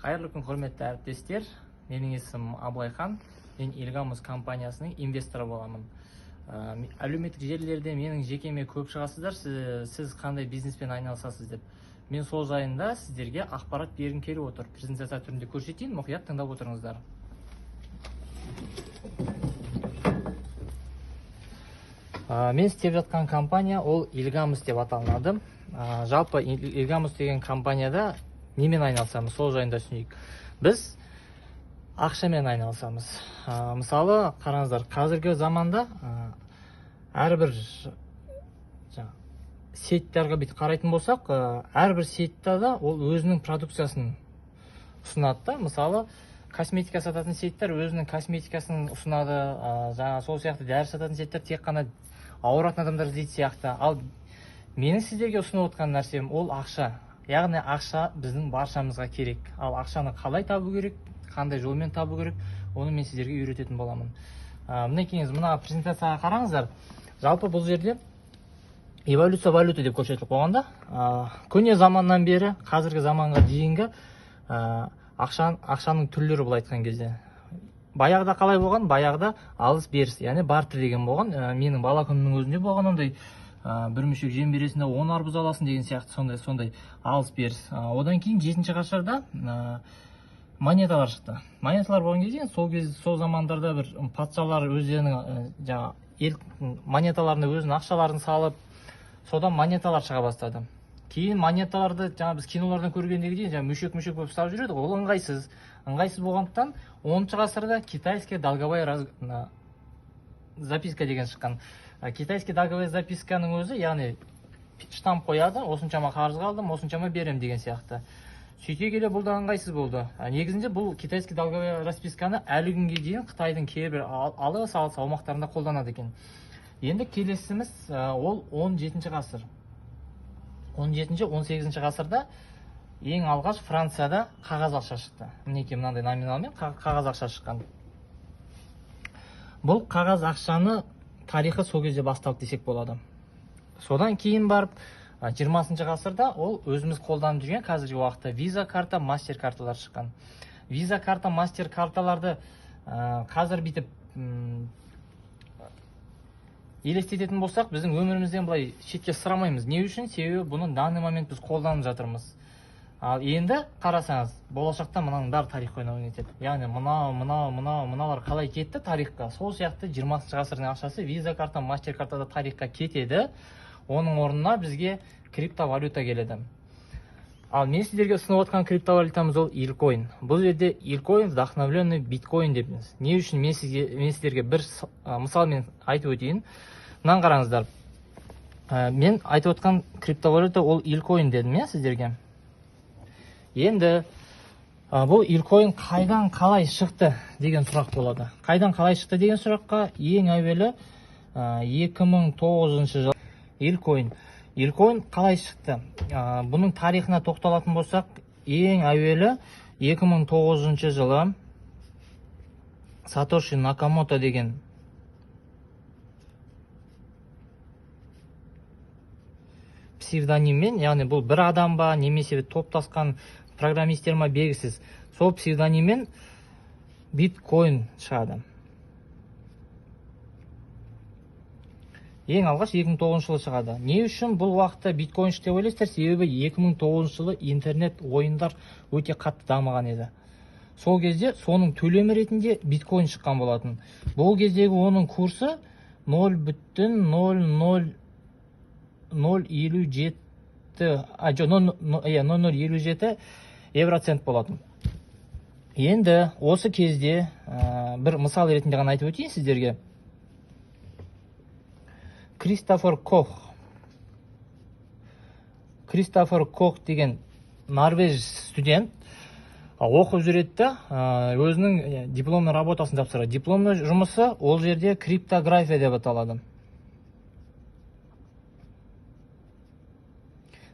Қайырлы күн, құрметті әріптестер. Менің есімім Абылайхан. Мен Илгамус компаниясының инвесторы боламын. Әлеуметтік желілерде менің жекеме көп шығасыздар, сіз қандай бизнеспен айналысасыз деп. Мен сол жайында сіздерге ақпарат бергім келіп отыр. Презентация түрінде көрсетейін, мұқият тыңдап отырыңыздар. Мен істеп жатқан компания ол Илгамус деп аталынады. Жалпы Илгамус деген компанияда немен айналысамыз, сол жайында түсінейік. Біз ақшамен айналысамыз. Мысалы, қараңыздар, қазіргі заманда әрбір сайттарға бүйтіп қарайтын болсақ, әрбір сайтта да ол өзінің продукциясын ұсынады да. Мысалы, косметика сататын сайттар өзінің косметикасын ұсынады, сол сияқты дәрі сататын сайттар тек қана ауыратын адамдар іздейді сияқты. Ал менің сіздерге ұсынып отқан нәрсем ол ақша. Яғни ақша біздің баршамызға керек. Ал ақшаны қалай табу керек, қандай жолмен табу керек, оны мен сіздерге үйрететін боламын. Мінекейіңіз, мына презентацияға қараңыздар. Жалпы бұл жерде эволюция валюта деп көрсетіліп қойғанда, көне заманнан бері қазіргі заманға дейінгі ақшаның түрлері бұл айтқан кезде. Баяғыда қалай болған? Баяғыда алыс беріс, яғни бартер деген болған. Менің бала күнімнің өзінде болған ондай бір мүшек жем бересінде 10 арбуз аласың деген сияқты сондай алыс беріс. Одан кейін 7-ші ғасырда монеталар шықты. Монеталар болған кезде сол замандарда бір патшалар өздерінің монеталарына өзінің ақшаларын салып, содан монеталар шыға бастады. Кейін монеталарды біз кинолардан көргендегі дейін мүшек болып ұстап жүреді. Ол ыңғайсыз болғандықтан 10-ші ғасырда китайский долговая записка деген шыққан. Китайский долговая записканың өзі, яғни штамп қояды, осыншама қарыз қалдым, осыншама берем деген сияқты. Сөйте келе бұл да ыңғайсыз болды. Негізінде бұл китайский долговая записканы әлі күнге дейін Қытайдың кейбір алыс аумақтарында қолданады екен. Енді келесіміз ол 17-ші ғасыр. 17-18-ші ғасырда ең алғаш Францияда қағаз ақша шықты. Мінекей мынандай номиналмен қағаз ақша шыққан. Бұл қағаз ақшаны тарихы сол кезде басталды десек болады. Содан кейін барып 20-ші ғасырда ол өзіміз қолданып жүрген қазіргі уақытта виза карта, мастер карталар шыққан. Виза карта, мастер карталарды қазір бүйтіп елестететін болсақ, біздің өмірімізден былай шетке сұрамаймыз. Не үшін? Себебі бұны данный момент біз қолданып жатырмыз. Ал енді қарасаңыз, болашақта мынаның бәрі тарихқа ойнауын етеді. Яғни мыналар қалай кетті тарихқа. Сол сияқты 20-ші ғасырдың ақшасы виза карта, мастер картада тарихқа кетеді. Оның орнына бізге криптовалюта келеді. Ал мен сіздерге ұсынып отқан криптовалютамыз ол илкоин. Бұл жерде илкоин вдохновленный биткоин депміз. Не үшін? Мен сіздерге бір мысалмен айтып өтейін. Мынаны қараңыздар. Мен айтып отқан криптовалюта ол илкоин дедім я сіздерге. Енді бұл илкоин қайдан қалай шықты деген сұрақ болады. Қайдан қалай шықты деген сұраққа ең әуелі 2009 жыл илкоин қалай шықты? Бұның тарихына тоқталатын болсақ, ең әуелі 2009 жылы Сатоши Накамото деген псевдониммен, яғни бұл бір адам ба, немесе топтасқан программистер ма белгісіз, сол псевдониммен биткоин шығады. Ең алғаш 2009 жылы шығады. Не үшін бұл уақытта биткоин шықты деп ойлайсыздар? Себебі 2009 жылы интернет ойындар өте қатты дамыған еді. Сол кезде соның төлемі ретінде биткоин шыққан болатын. Бұл кездегі оның курсы 0,0057 евроцент болатын. Енді осы кезде бір мысал ретінде ғана айтып өтейін сіздерге. Кристофер Кох деген норвеж студент оқып жүретті, өзінің дипломный работасын тапсырады. Дипломный жұмысы ол жерде криптография деп аталады.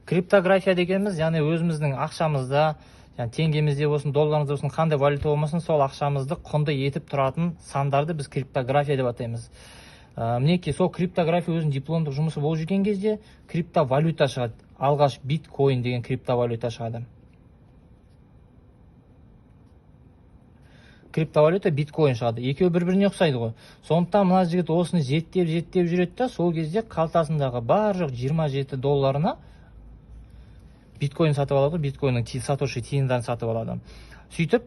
Криптография дегеніміз, яғни өзіміздің ақшамызда, теңгемізде болсын, долларымызда болсын, қандай валюта болмасын, сол ақшамызды құнды етіп тұратын сандарды біз криптография деп атаймыз. Мінекей сол криптография өзінің дипломдық жұмысы болып жүрген кезде криптовалюта шығады. Алғаш биткоин деген криптовалюта шығады. криптовалюта биткоин шығады. Екеуі бір-біріне ұқсайды ғой. Сондықтан мына жігіт осыны зерттеп жүреді да, сол кезде қалтасындағы бар жоқ 27 долларына биткоин сатып алады, биткоиннің сатошы тиындарын сатып алады. Сөйтіп,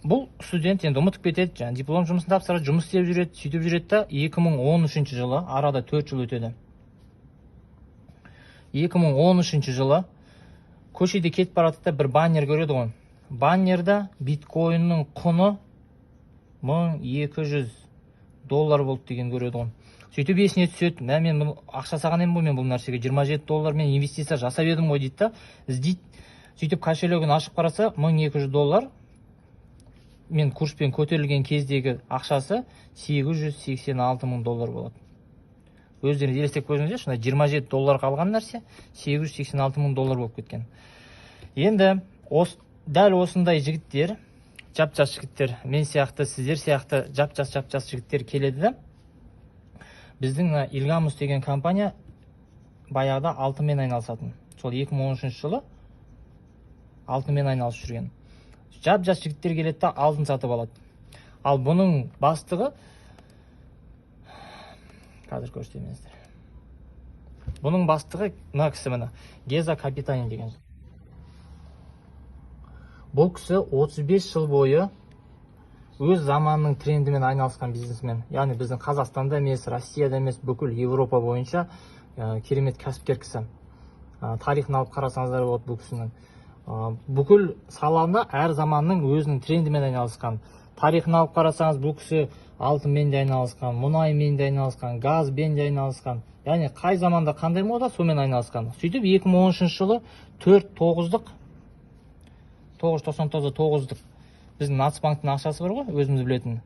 бұл студент енді ұмытып кетеді, жаңа диплом жұмысын тапсырады, жұмыс істеп жүреді, сөйтіп жүреді да 2013 жылы, арада 4 жыл өтеді. 2013 жылы көшеде кетіп барады, бір баннер көреді ғой. Баннерда биткоиннің құны 1200 доллар болды деген көреді ғой. Сөйтіп есіне түседі, мен ақша саған ем ғой, мен бұл нәрсеге 27 доллар мен инвестиция жасап едім ғой дейді да, іздейді. Сөйтіп кошелегін ашып қараса, 1200 доллар мен курспен көтерілген кездегі ақшасы 886 мың доллар болады. Өздеріңіз елестеп көріңіздер, шынай 27 доллар қалған нәрсе 886 мың доллар болып кеткен. Енді дәл осындай жігіттер, жап-жас жігіттер, мен сияқты, сіздер сияқты жап-жас жігіттер келеді да, біздің Илгамус деген компания баяғыда алтынмен айналысатын. Сол 2013 жылы алтынмен айналысып жүрген. Жап-жас жігіттер келеді да алтын сатып алады. Ал бұның бастығы, қазір көрсетеміздер. Бұның бастығы мына кісі мына Геза Капитанин деген. Бұл кісі 35 жыл бойы өз заманының трендімен айналысқан бизнесмен. Яғни біздің Қазақстанда емес, Россияда емес, бүкіл Европа бойынша керемет кәсіпкер кісі. Тарихын алып қарасаңыздар болады бұл кісінің. Бүкіл салада әр заманның өзінің трендімен айналысқан. Тарихын алып қарасаңыз, бұл кісі алтынмен де айналысқан, мұнаймен де айналысқан, газбен де айналысқан. Яғни қай заманда қандай мода, сомен айналысқан. Сөйтіп 2013 жылы 999-дық біздің Нацбанктың ақшасы бар ғой, өзіміз білетін.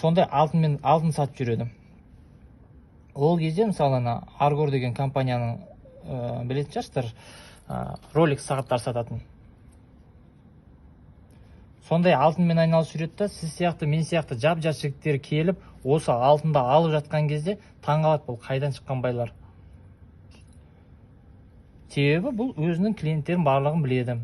Сондай алтын сатып жүреді. Ол кезде мысалы Аргор деген компанияның білетін шығарсыздар, Rolex сағаттар сататын. Сондай алтынмен айналысып жүреді да, сіз сияқты, мен сияқты жап-жас жігіттер келіп, осы алтында алып жатқан кезде таңғалады, бұл қайдан шыққан байлар. Себебі бұл өзінің клиенттерін барлығын біледі.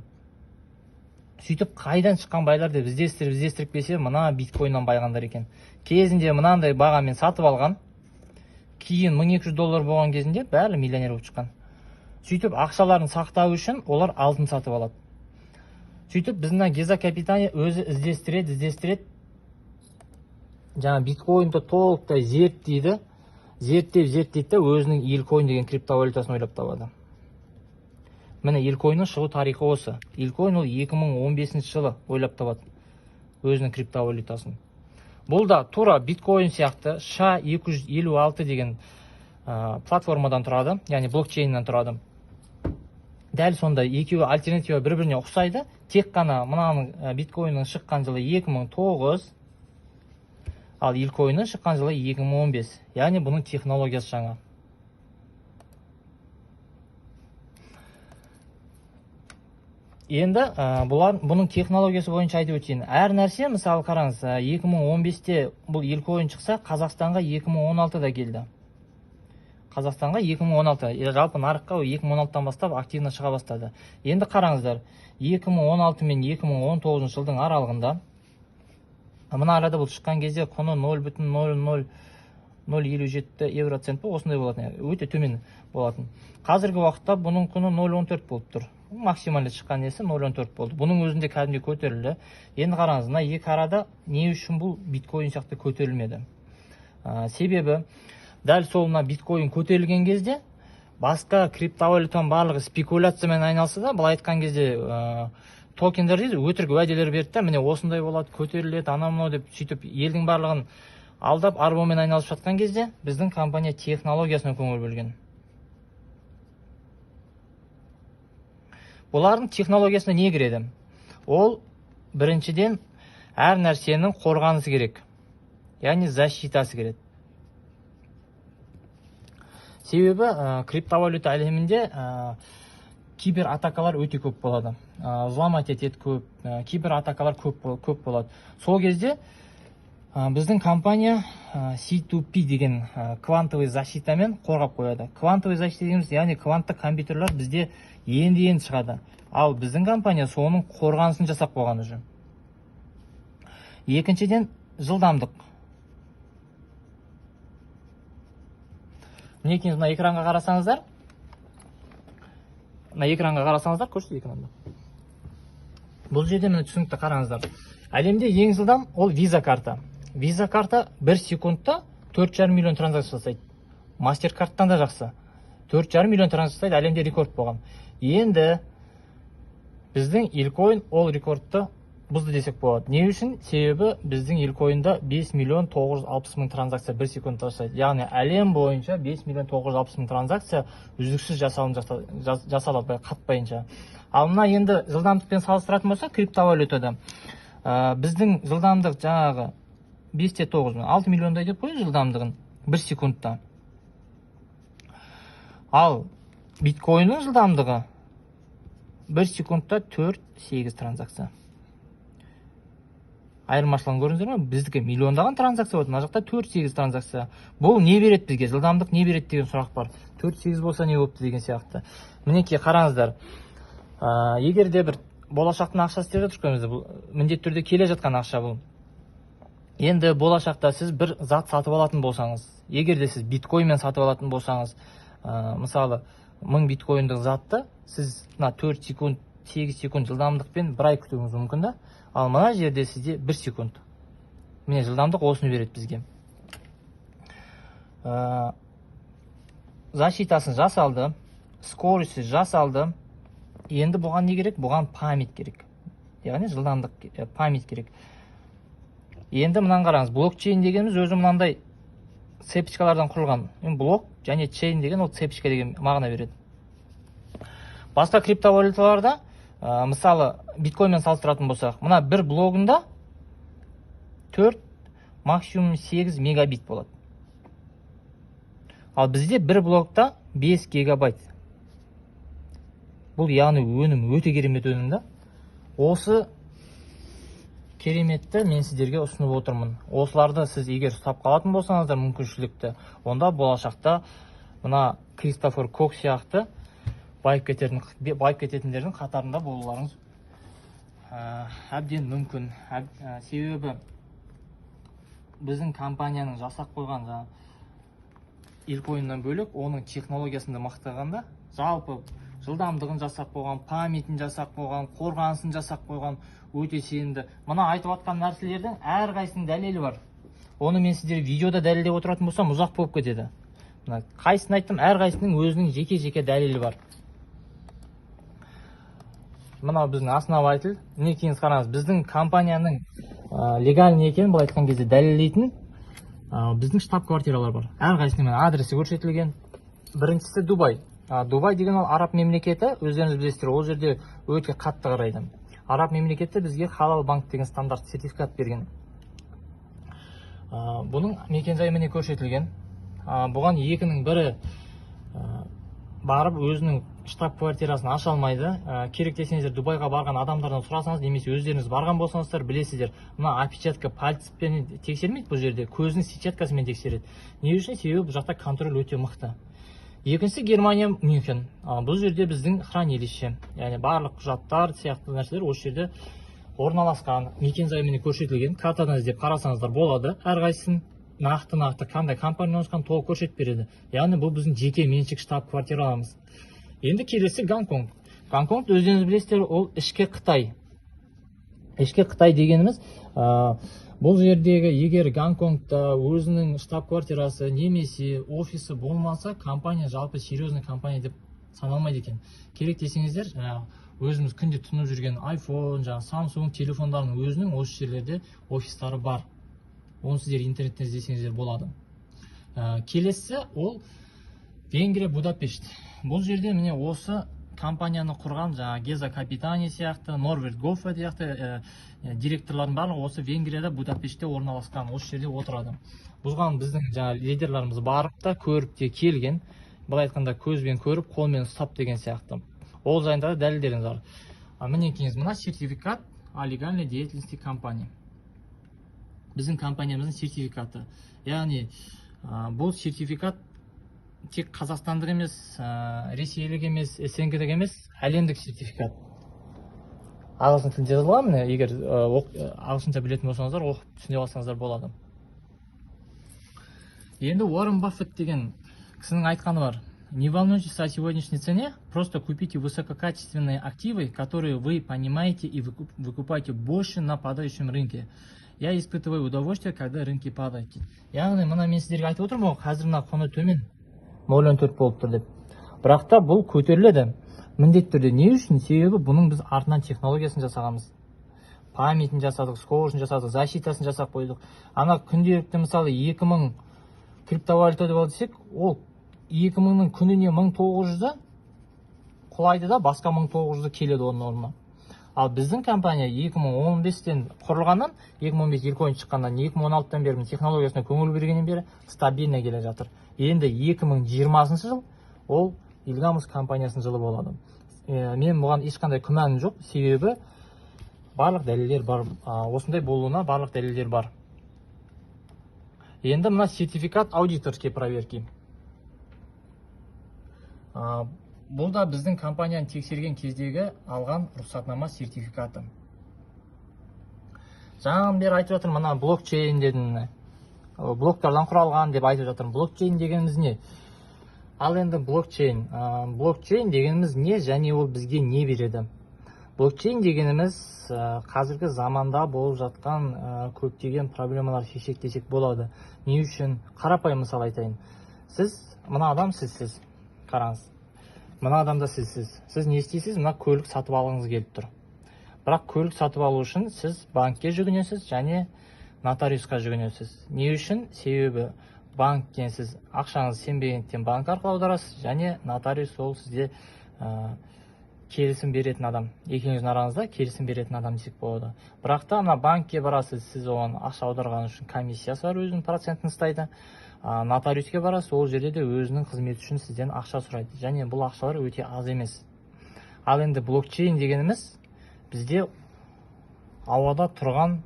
Сөйтіп қайдан шыққан байлар деп іздестіріп келсе, мына биткоиннан байғандар екен. Кезінде мынандай бағамен сатып алған, кейін 1200 доллар болған кезінде бәрі миллионер болып шыққан. Сөйтіп ақшаларын сақтау үшін олар алтын сатып алады. Сөйтіп біздің Геза Капитани өзі іздестіреді. Жаңа биткоинді толықтай зерттейді да өзінің Илкоин деген криптовалютасын ойлап табады. Міне Илкоиннің шығу тарихы осы. Илкоин ол 2015 жылы ойлап табады өзінің криптовалютасын. Бұл да тура биткоин сияқты SHA-256 деген платформадан тұрады, яғни блокчейннен тұрады. Дәл сонда екеуі альтернатива бір-біріне ұқсайды. Тек қана мынаның биткоиннің шыққан жылы 2009, ал Илкоиннің шыққан жылы 2015. Яғни бұның технологиясы жаңа. Енді бұның технологиясы бойынша айтып өтейін. Әр нәрсе, мысалы қараңыз, 2015-те бұл Илкоин шықса, Қазақстанға 2016-да келді. Қазақстанға 2016, жалпы нарыққа 2016-тан бастап активно шыға бастады. Енді қараңыздар, 2016 мен 2019 жылдың аралығында, мына арада бұл шыққан кезде құны 0,00057 евроцент осындай болатын, өте төмен болатын. Қазіргі уақытта бұның құны 0,14 болып тұр. Максималды шыққан несі 0,14 болды. Бұның өзінде кәдімгі көтерілді. Енді қараңыз, мына екі арада не үшін бұл биткоин сияқты көтерілмеді? Себебі дәл сол мына биткоин көтерілген кезде басқа криптовалютаның барлығы спекуляциямен айналса да, бұл айтқан кезде токендер дейді, өтірік уәделер берді да, міне осындай болады, көтеріледі, анау деп сөйтіп елдің барлығын алдап арбаумен айналысып жатқан кезде біздің компания технологиясына көңіл бөлген. Олардың технологиясына не кіреді? Ол біріншіден әр нәрсенің қорғанысы керек. Яғни защитасы керек. Себебі криптовалюта әлемінде кибер атакалар өте көп болады. Взломать етеді көп, кибер атакалар көп болады. Сол кезде біздің компания C2P деген квантовый защитамен қорғап қояды. Квантовый защита дегеніміз, яғни кванттық компьютерлер бізде енді шығады. Ал біздің компания соның қорғанысын жасап қойған уже. Екіншіден жылдамдық. Мінекей мына экранға қарасаңыздар. Мына экранға қарасаңыздар, көрсетейін экранда. Бұл жерде міне түсінікті қараңыздар. Әлемде ең жылдам ол виза карта. Виза карта 1 секундта 4,5 миллион транзакция жасайды. Мастер карттан да жақсы. 4,5 миллион транзакция жасайды, әлемде рекорд болған. Енді біздің Elcoin ол рекордты бұзды десек болады. Не үшін? Себебі біздің Elcoin'да 5 миллион 960 мың транзакция 1 секундта жасайды. Яғни әлем бойынша 5 миллион 960 мың транзакция үздіксіз жасалады, қатпайынша. Ал мына енді жылдамдықпен салыстыратын болса, криптовалютада біздің жылдамдық жаңағы 5-те 9 6 миллиондай деп қойын жылдамдығын 1 секундта. Ал биткоиннің жылдамдығы 1 секундта 4-8 транзакция. Айырмашылығын көрдіңіздер ме? Біздікі миллиондаған транзакция болады, мына жақта 4-8 транзакция. Бұл не береді бізге? Жылдамдық не береді деген сұрақ бар. 4-8 болса не болыпты деген сияқты. Мінекей қараңыздар. Егер де бір болашақтың ақшасы деп жатырмыз, бұл міндетті түрде келе жатқан ақша бұл. Енді болашақта сіз бір зат сатып алатын болсаңыз, егер де сіз биткоинмен сатып алатын болсаңыз, мысалы 1000 биткоиндық затты сіз 4 секунд, 8 секунд жылдамдықпен бір ай күтуіңіз мүмкін да. Ал мына жерде сізде 1 секунд. Міне жылдамдық осыны береді бізге. Защитасын жасалды, скорості жасалды. Енді бұған не керек? Бұған память керек. Яғни жылдамдық память керек. Енді мынаны қараңыз, блокчейн дегеніміз өзі мынандай цепочкалардан құрылған. Блок және чейн деген ол цепочка деген мағына береді. Басқа криптовалюталарда, мысалы биткоинмен салыстыратын болсақ, мына бір блогында 4, максимум 8 мегабит болады. Ал бізде бір блокта 5 гигабайт. Бұл яғни өнім өте керемет өнім да. Осы кереметті мен сіздерге ұсынып отырмын. Осыларды сіз егер ұстап қалатын болсаңыздар мүмкіншілікті, онда болашақта мына Кристофер Кок сияқты байып кететіндердің қатарында болуларыңыз әбден мүмкін. Себебі біздің компанияның жасап қойған Elcoin'нан бөлек, оның технологиясында мақтағанда, жалпы жылдамдығын жасап қойған, паметін жасап қойған, қорғанысын жасап қойған өте сенімді. Мына айтып жатқан нәрселердің әрқайсының дәлелі бар. Оны мен сіздерге видеода дәлелдеп отыратын болсам, ұзақ болып кетеді. Қайсысын айттым, әрқайсының өзінің жеке-жеке дәлелі бар. Мынау біздің основатель. Мінекей қараңыз, біздің компанияның легальный екенін бұл айтқан кезде дәлелдейтін біздің штаб-квартиралар бар. Әрқайсының адресі көрсетілген. Біріншісі Дубай. Дубай деген ол араб мемлекеті, өздеріңіз білесіздер, ол жерде өте қатты қарайды. Араб мемлекеті бізге халал банк деген стандарт сертификат берген. Бұның мекен-жайы міне көрсетілген. Бұған екінің бірі барып өзінің штаб-квартирасын аша алмайды. Керек десеңіздер, Дубайға барған адамдардан сұрасаңыз, немесе өздеріңіз барған болсаңыздар, білесіздер, мына опечатка пальцпен тексермейді бұл жерде, көзінің сетчаткасымен тексереді. Не үшін? Себебі бұл жақта контроль өте мықты. Екіншісі Германия, Мюнхен. Бұл жерде біздің хранилище, яғни барлық құжаттар сияқты нәрселер осы жерде орналасқан. Мекен-жайы көрсетілген. Картадан іздеп қарасаңыздар болады. Әрқайсысын нақты қандай компания орналасқан толық көрсетіп береді. Яғни бұл біздің жеке меншік штаб-квартираларымыз. Енді келесі Гонконг. Гонконг өздеріңіз білесіздер, ол ішкі Қытай. Ішкі Қытай дегеніміз, бұл жердегі егер Гонконгта өзінің штаб-квартирасы немесе офисі болмаса, компания жалпы серьезный компания деп саналмайды екен. Керек десеңіздер, өзіміз күнде тұнып жүрген iPhone, Samsung телефондарының өзінің осы жерлерде офистары бар. Оны сіздер интернеттен іздесеңіздер болады. Келесі ол Венгрия, Будапешт. Бұл жерде міне осы компанияны құрған Геза Капитани сияқты, Норберт Гоффе сияқты директорлардың барлығы осы Венгрияда, Будапештте орналасқан, осы жерде отырады. Бұған біздің лидерларымыз барып та, көріп те келген. Былай айтқанда көзбен көріп, қолмен ұстап деген сияқты. Ол жайында дәлелдеріңіз бар. Мінекейіңіз, мына сертификат о легальной деятельности компании. Біздің компаниямыздың сертификаты. Яғни бұл сертификат тек қазақстандық емес, ресейлік емес, СНГ-дік емес, әлемдік сертификат. ағылшын тілінде жазылған. Міне егер ағылшынша білетін болсаңыздар оқып түсіне алсаңыздар болады. Енді Уоррен Баффет деген кісінің айтқаны бар: не волнуйтесь о сегодняшней цене, просто купите высококачественные активы, которые вы понимаете, и выкупайте больше на падающем рынке. Я испытываю удовольствие, когда рынки падают. Яғни мына мен сіздерге айтып отырмын, қазір мына құны төмен 0,4 болып тұр деп. Бірақ та бұл көтеріледі міндетті түрде. Не үшін? Себебі бұның біз артынан технологиясын жасағанбыз. Памятін жасадық, скоршын жасадық, защитасын жасап қойдық. Ана күнделікті мысалы 2000 криптовалюта деп алдысек, ол 2000-нің күніне 1900-ді құлайды да, басқа 1900-ді келеді оның орнына. Ал біздің компания 2015-тен құрылғаннан, 2015 ilk ойын шыққаннан, 2016-тан бері технологиясына көңіл бергеннен бері стабильно келе жатыр. Енді 2020 жыл ол Илгамус компаниясының жылы болады. Мен бұған ешқандай күмәнім жоқ, себебі барлық дәлелдер бар, осындай болуына барлық дәлелдер бар. Енді мына сертификат аудиторские проверки. Бұл да біздің компанияны тексерген кездегі алған рұқсатнама сертификаты. Жаңадан бері айтып жатырмын, мына блокчейн дедім, блоктардан құралған деп айтып жатырмын. Блокчейн дегеніміз не? Ал енді блокчейн дегеніміз не және ол бізге не береді? Блокчейн дегеніміз қазіргі заманда болып жатқан көптеген проблемалар шешек десек болады. Не үшін? Қарапайым мысал айтайын. Сіз, мына адам сіз. Қараңыз. Мына адамда сіз. Сіз не істейсіз? Мына көлік сатып алғыңыз келіп тұр. Бірақ көлік сатып алу үшін сіз банкке жүгінесіз және нотариусқа жүгінесіз. Не үшін? Себебі банктен сіз ақшаңыз сенбегендіктен банк арқылы аударасыз және нотариус ол сізде келісім беретін адам. Екеуіңіздің араңызда келісім беретін адам десек болады. Бірақ та мына банкке барасыз, сіз оған ақша аударған үшін комиссиясы бар, өзінің процентін ұстайды. Нотариуске барасыз, ол жерде де өзінің қызметі үшін сізден ақша сұрайды. Және бұл ақшалар өте аз емес. Ал енді блокчейн дегеніміз бізде ауада тұрған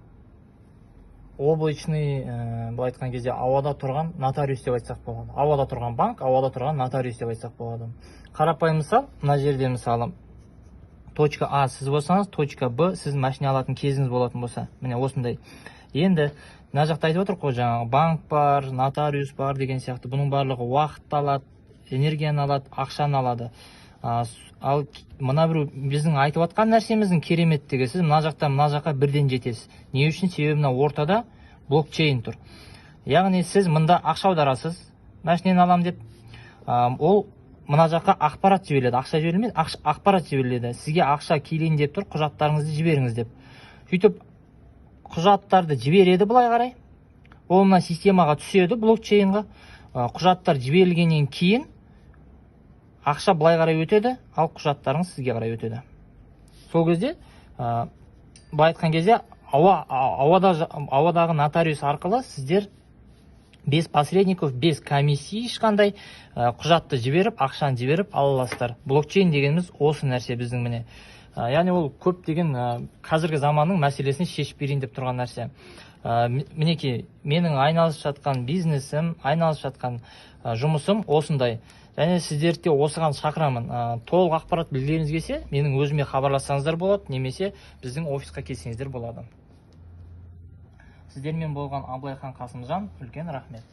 облачный, бұл айтқан кезде ауада тұрған нотариус деп айтсақ болады. Ауада тұрған банк, ауада тұрған нотариус деп айтсақ болады. Қарапайым мысал, мына жерде мысалы точка А сіз болсаңыз, точка Б сіз машина алатын кезіңіз болатын болса, міне осындай. Енді мына жақта айтып отыр ғой, жаңағы банк бар, нотариус бар деген сияқты. Бұның барлығы уақытты алады, энергияны алады, ақшаны алады. Ал мына бір біздің айтып отқан нәрсеміздің кереметтігі, сіз мына жаққа бірден жетесіз. Не үшін? Себебі мына ортада блокчейн тұр. Яғни сіз мында ақша аударасыз, машинаны алам деп, ол мына жаққа ақпарат жіберіледі, ақша жіберілмейді, ақпарат жіберіледі. Сізге ақша келейін деп тұр, құжаттарыңызды жіберіңіз деп. Сөйтіп құжаттарды жібереді былай қарай. Ол мына системаға түседі, блокчейнға. Құжаттар жіберілгеннен кейін ақша былай қарай өтеді, ал құжаттарыңыз сізге қарай өтеді. Сол кезде, былай айтқан кезде, ауадағы нотариус арқылы сіздер без посредников, без комиссии ешқандай құжатты жіберіп, ақшаны жіберіп ала аласыздар. Блокчейн дегеніміз осы нәрсе біздің міне. Яғни ол көптеген қазіргі заманның мәселесін шешіп берейін деп тұрған нәрсе. Мінекей, менің айналысып жатқан бизнесім, айналысып жатқан жұмысым осындай. Және сіздерді осыған шақырамын. Толық ақпарат білгіңіз келсе, менің өзіме хабарлассаңыздар болады, немесе біздің офисқа келсеңіздер болады. Сіздермен болған Абылайхан Қасымжан, үлкен рахмет.